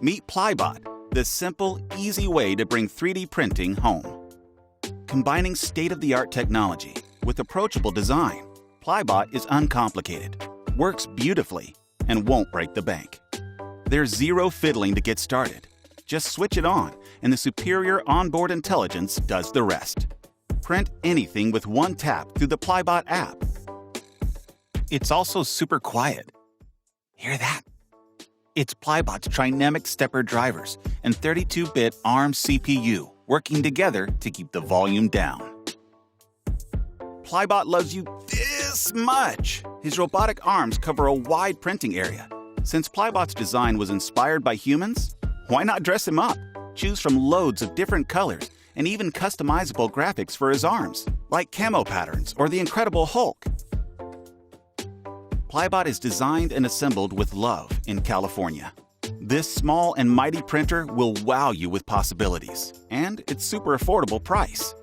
Meet Plybot, the simple, easy way to bring 3D printing home. Combining state-of-the-art technology with approachable design, Plybot is uncomplicated, works beautifully, and won't break the bank. There's zero fiddling to get started. Just switch it on, and the superior onboard intelligence does the rest. Print anything with one tap through the Plybot app. It's also super quiet. Hear that? It's Plybot's trinemic stepper drivers and 32-bit ARM CPU working together to keep the volume down. Plybot loves you this much. His robotic arms cover a wide printing area. Since Plybot's design was inspired by humans, why not dress him up? Choose from loads of different colors and even customizable graphics for his arms, like camo patterns or the Incredible Hulk. Plybot is designed and assembled with love in California. This small and mighty printer will wow you with possibilities, and its super affordable price.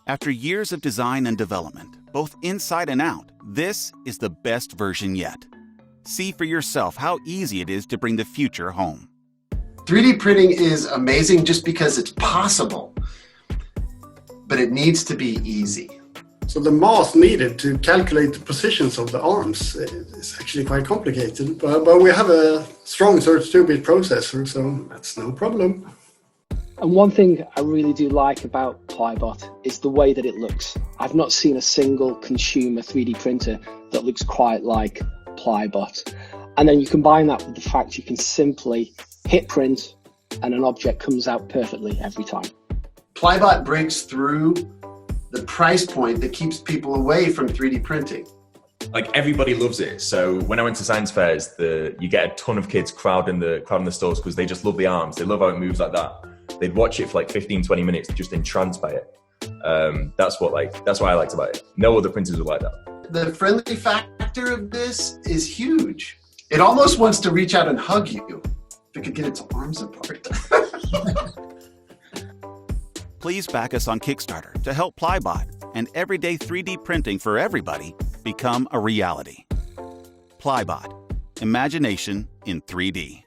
After years of design and development, both inside and out, this is the best version yet. See for yourself how easy it is to bring the future home. 3D printing is amazing just because it's possible, but it needs to be easy. So the math needed to calculate the positions of the arms is actually quite complicated, but we have a strong 32-bit processor, so that's no problem. And one thing I really do like about Plybot is the way that it looks. I've not seen a single consumer 3D printer that looks quite like Plybot. And then you combine that with the fact you can simply hit print and an object comes out perfectly every time. Plybot breaks through the price point that keeps people away from 3D printing. Like, everybody loves it. So when I went to science fairs, you get a ton of kids crowding the stores because they just love the arms. They love how it moves like that. They'd watch it for like 15, 20 minutes, just entranced by it. That's what I liked about it. No other printers were like that. The friendly factor of this is huge. It almost wants to reach out and hug you if it could get its arms apart. Please back us on Kickstarter to help Plybot and everyday 3D printing for everybody become a reality. Plybot, imagination in 3D.